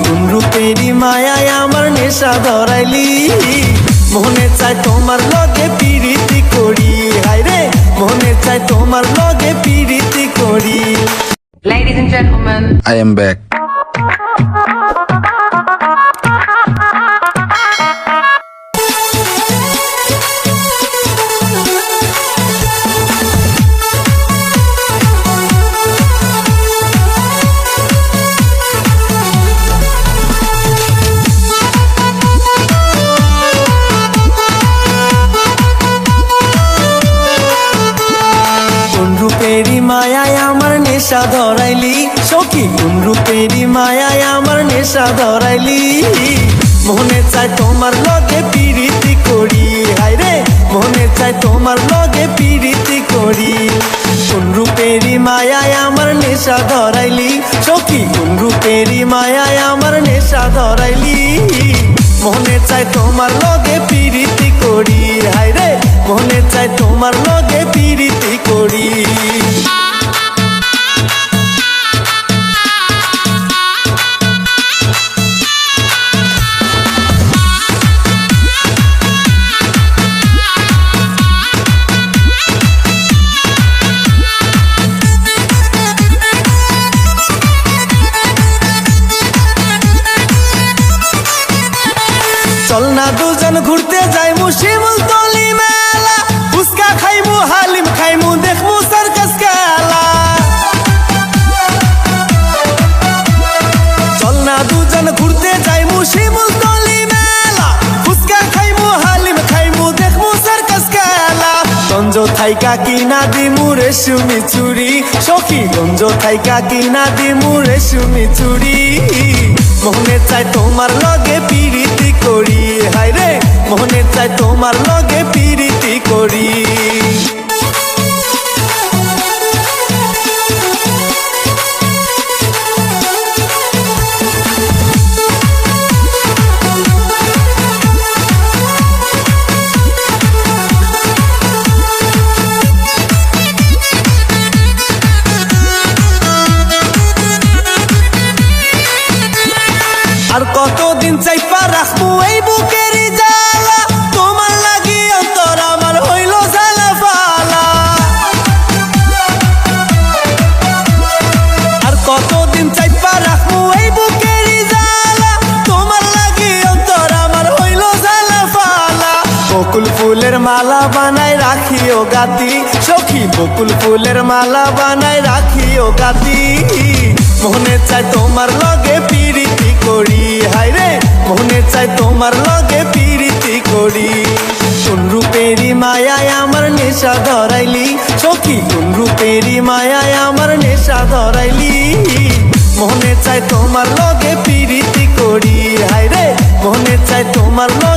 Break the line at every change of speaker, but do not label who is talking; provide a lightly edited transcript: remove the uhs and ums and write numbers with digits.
কোন রূপেরই মায়ায় আমার নেশা ধরাইলি মনে চায় তোমার লগে পিরিতি করি হায়রে মনে চায় তোমার লগে পিরিতি করি
Ladies and gentlemen,
I am back.
মায়ায় আমার নেশা ধরাইলি সখী কোন রূপেরই মায়ায় আমার নেশা ধরাইলি মনে চায় তোমার লগে পিরিতি করি হায়রে মনে চায় তোমার লগে পিরিতি করি কোন রূপেরই মায়ায় আমার নেশা ধরাইলি সখী কোন রূপেরই মায়ায় আমার নেশা ধরাইলি মনে চায় তোমার লগে পিরিতি করি হায়রে মনে চায় তোমার লগে পিরিতি করি চল না দুজন ঘুরতে যাইমু শিমুলতলি মেলা ফুচকা খাইমু হালিম খাইমু দেখমু সার্কাস খেলা চল না দুজন ঘুরতে যাইমু শিমুলতলি মেলা ফুচকা খাইমু হালিম খাইমু দেখমু সার্কাস খেলা গঞ্জ থাইকা কিনা দিমু রেশমি চুরি সখী গঞ্জ থাইকা কিনা দিমু রেশমি চুরি মনে চায় তোমার লগে পিরিতি করি হায়রে মনে চায় তোমার লগে পিরিতি করি আর কতদিন চাইপা রাখবো এই বুকেরই জ্বালা তোমার লাগি অন্তর আমার হইল জ্বালা ফালা আর কতদিন চাইপা রাখবো এই বুকেরই জ্বালা তোমার লাগি অন্তর আমার হইল জ্বালা ফালা বকুল ফুলের মালা বানায় রাখিও গাতি সখী বকুল ফুলের মালা বানায় রাখিও গাতি মনে চায় তোমার লগে পিরিতি করি হায়রে মনে চায় তোমার লগে পিরিতি করি কোন রূপেরই মায়ায় আমার নেশা ধরাইলি সখী কোন রূপেরই মায়ায় আমার নেশা ধরাইলি মনে চায় তোমার লগে পিরিতি করি হায়রে মনে চায় তোমার লগে